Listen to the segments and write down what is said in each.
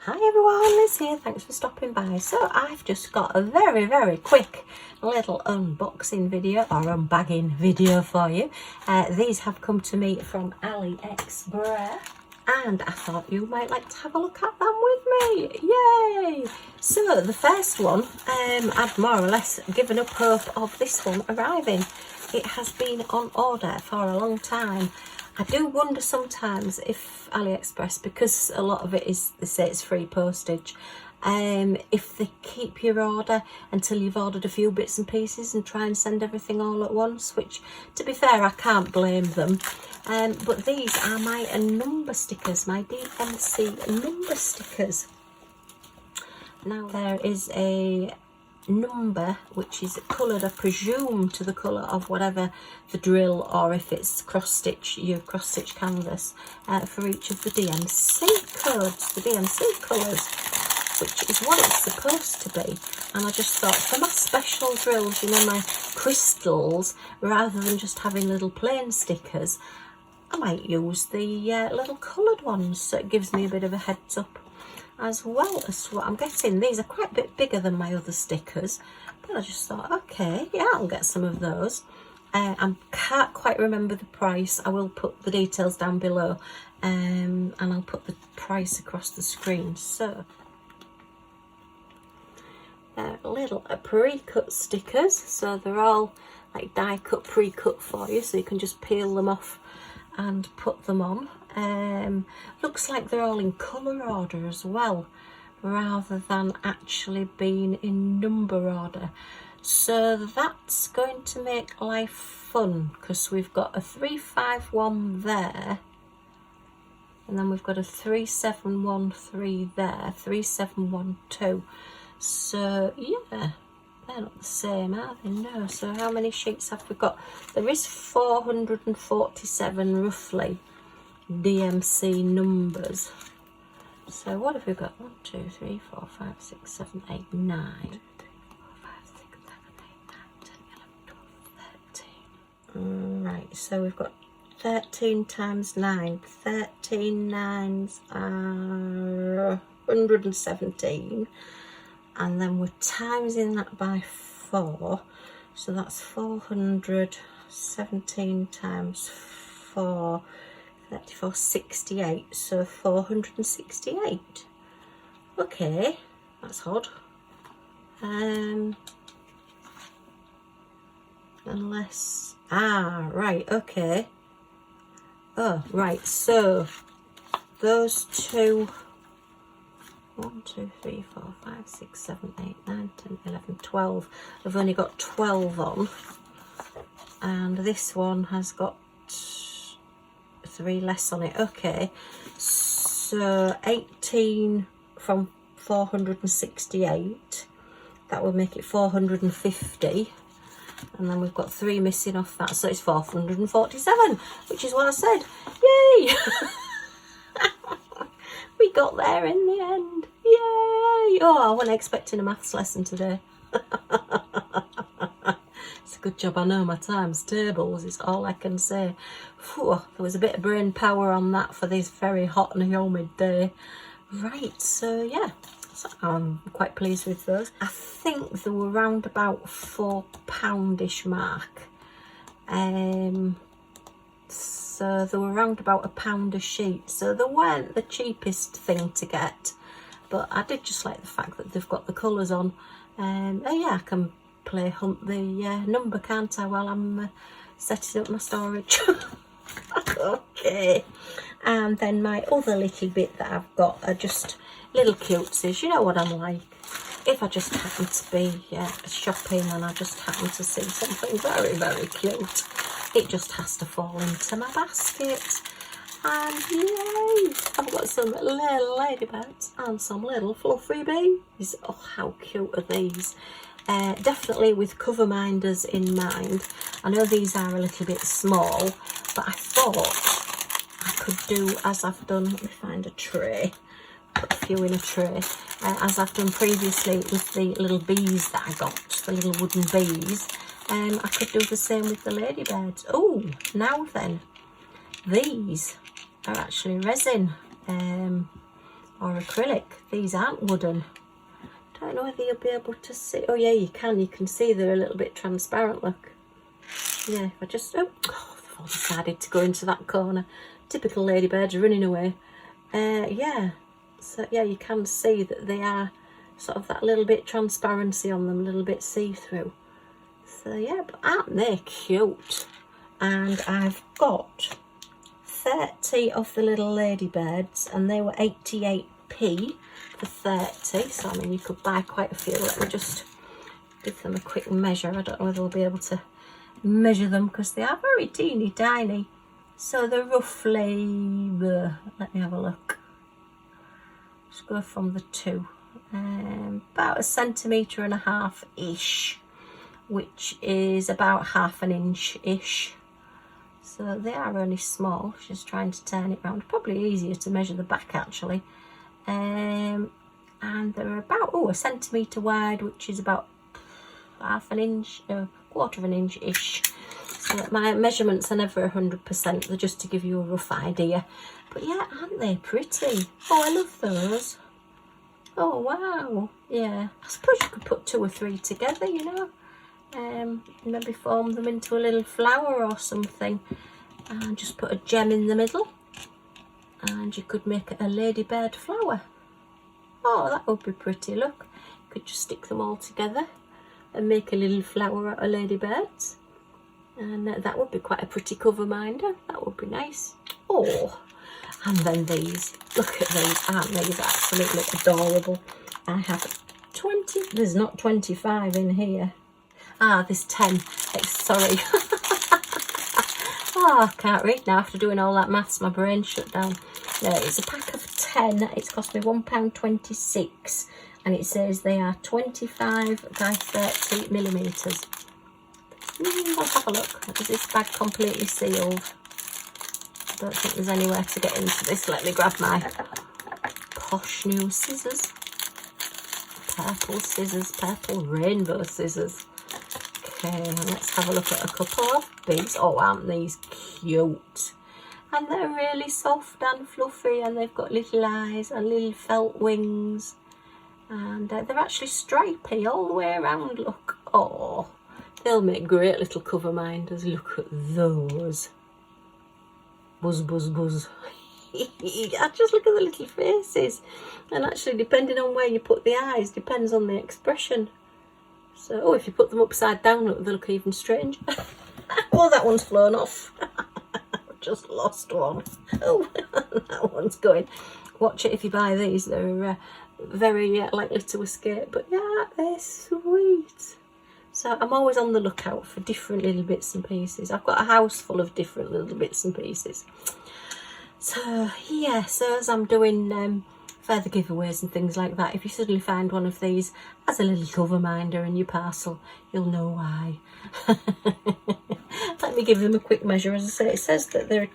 Hi everyone, Liz here, thanks for stopping by. So I've just got a very quick little unboxing video or unbagging video for you. These have come to me from AliExpress and I thought you might like to have a look at them with me. Yay! So the first one, I've more or less given up hope of this one arriving. It has been on order for a long time. I do wonder sometimes if AliExpress, because a lot of it is, they say it's free postage, if they keep your order until you've ordered a few bits and pieces and try and send everything all at once, which, to be fair, I can't blame them. But these are my number stickers, my DMC number stickers. Now there is a number which is coloured, I presume, to the colour of whatever the drill, or if it's cross stitch, your cross stitch canvas, for each of the DMC codes, the DMC colours, which is what it's supposed to be. And I just thought, for my special drills, you know, my crystals, rather than just having little plain stickers, I might use the little coloured ones, so it gives me a bit of a heads up as well as what I'm getting. These are quite a bit bigger than my other stickers, but I just thought, okay, yeah, I'll get some of those. I can't quite remember the price. I will put the details down below, and I'll put the price across the screen. So they're little pre-cut stickers, so they're all like die cut, pre-cut for you, so you can just peel them off and put them on. Looks like they're all in colour order as well, rather than actually being in number order. So that's going to make life fun, because we've got a 351 there, and then we've got a 3713 there, 3712. So yeah, they're not the same, are they? No. So how many sheets have we got? There is 447 roughly DMC numbers. So what have we got? 1, 2, 3, 4, 5, 6, 7, 8, 9. 2, 3, 4, 5, 6, 7, 8, 9, 10, 11, 12, 13. Right, so we've got 13 times 9. 13 nines are 117. And then we're timesing that by 4. So that's 417 times 4. 34, 68, so 468. Okay, that's odd. Unless, right, okay. Oh, right, so those two, 1, 2, 3, 4, 5, 6, 7, 8, 9, 10, 11, 12. I've only got 12 on, and this one has got 3 less on it. Okay, so 18 from 468, that would make it 450, and then we've got 3 missing off that, so it's 447, which is what I said. Yay! We got there in the end. Yay! Oh, I wasn't expecting a maths lesson today. It's a good job I know my times tables, is all I can say. Phew, there was a bit of brain power on that for this very hot and humid day. Right, so yeah, so I'm quite pleased with those. I think they were around about £4-ish mark. So they were around about £1 a sheet. So they weren't the cheapest thing to get, but I did just like the fact that they've got the colours on. Oh yeah, I can play hunt the number, can't I, while I'm setting up my storage. Okay, and then my other little bit that I've got are just little cutesies. You know what I'm like. If I just happen to be shopping and I just happen to see something very cute, it just has to fall into my basket. And yay, I've got some little ladybirds and some little fluffy bees. Oh, how cute are these? Definitely with cover minders in mind. I know these are a little bit small, but I thought I could do as I've done. Let me find a tray, put a few in a tray, as I've done previously with the little bees that I got, the little wooden bees. I could do the same with the ladybirds. Oh, now then, these are actually resin. or acrylic. These aren't wooden. Don't know whether you'll be able to see. Oh yeah, you can see they're a little bit transparent, look. Yeah, if I just, oh, they've all decided to go into that corner. Typical ladybirds running away. Yeah, so yeah, you can see that they are sort of that little bit transparency on them, a little bit see-through. So yeah, but aren't they cute? And I've got 30 of the little ladybirds, and they were 88p for 30. So I mean, you could buy quite a few. Let me just give them a quick measure. I don't know whether we'll be able to measure them because they are very teeny tiny. So they're roughly, let me have a look. Let's go from the 2. About 1.5 centimetres ish, which is about 1/2 inch-ish. So they are only small. Just trying to turn it round. Probably easier to measure the back actually. And they're about 1 centimetre wide, which is about 1/2 inch, 1/4 inch-ish. So my measurements are never 100%. They're just to give you a rough idea. But yeah, aren't they pretty? Oh, I love those. Oh wow. Yeah, I suppose you could put 2 or 3 together, you know. Maybe form them into a little flower or something, and just put a gem in the middle, and you could make a ladybird flower. Oh, that would be pretty. Look, you could just stick them all together and make a little flower out of ladybirds, and that would be quite a pretty cover minder. That would be nice. Oh, and then these, look at these, aren't these absolutely adorable? I have 20, there's not 25 in here. Ah, there's 10. Sorry. Oh, I can't read now after doing all that maths. My brain shut down. No, it's a pack of 10. It's cost me £1.26, and it says they are 25 by 30 millimetres. Let's have a look. Is this bag completely sealed? I don't think there's anywhere to get into this. Let me grab my posh new scissors. Purple scissors, purple rainbow scissors. Okay, let's have a look at a couple of these. Oh, aren't these cute? And they're really soft and fluffy, and they've got little eyes and little felt wings. And they're actually stripy all the way around, look. Oh, they'll make great little cover minders. Look at those. Buzz, buzz, buzz. Just look at the little faces. And actually, depending on where you put the eyes, depends on the expression. So, oh, if you put them upside down, look, they look even stranger. Oh, that one's flown off. Just lost one. Oh, that one's going. Watch it if you buy these. They're very likely to escape. But yeah, they're sweet. So I'm always on the lookout for different little bits and pieces. I've got a house full of different little bits and pieces. So yeah, so as I'm doing further giveaways and things like that, if you suddenly find one of these as a little cover minder in your parcel, you'll know why. Let me give them a quick measure. As I say, it says that they're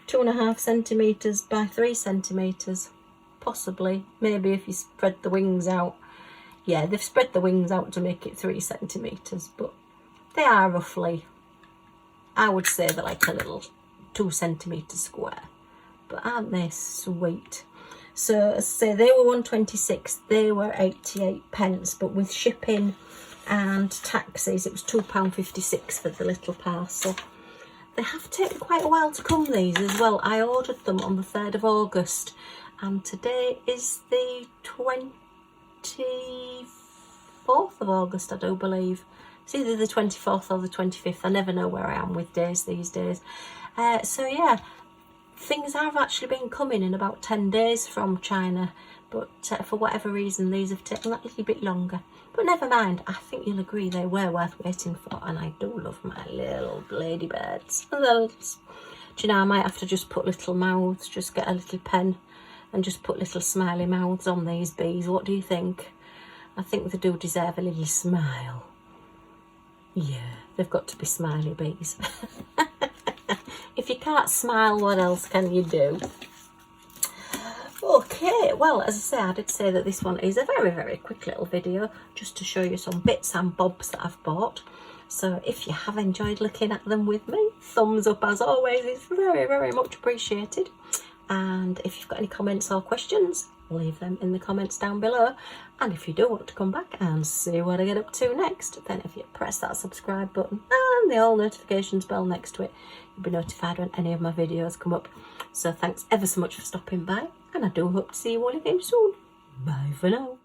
2.5 centimetres by 3 centimetres, possibly. Maybe if you spread the wings out. Yeah, they've spread the wings out to make it 3 centimetres, but they are roughly, I would say they're like a little 2 centimetre square. But aren't they sweet? So as I say, they were 1.26, they were 88 pence, but with shipping and taxes it was £2.56 for the little parcel. They have taken quite a while to come, these as well. I ordered them on the 3rd of August, and today is the 24th of August, I do believe. It's either the 24th or the 25th. I never know where I am with days these days. So yeah, things have actually been coming in about 10 days from China, but for whatever reason these have taken that little bit longer. But never mind, I think you'll agree they were worth waiting for, and I do love my little ladybirds. Do you know, I might have to just put little mouths, just get a little pen and just put little smiley mouths on these bees. What do you think? I think they do deserve a little smile. Yeah, they've got to be smiley bees. If you can't smile, what else can you do? Okay, well, as I say, I did say that this one is a very, very quick little video just to show you some bits and bobs that I've bought. So if you have enjoyed looking at them with me, thumbs up as always is very, very much appreciated. And if you've got any comments or questions, leave them in the comments down below. And if you do want to come back and see what I get up to next, then if you press that subscribe button and the all notifications bell next to it, you'll be notified when any of my videos come up. So thanks ever so much for stopping by, and I do hope to see you all again soon. Bye for now.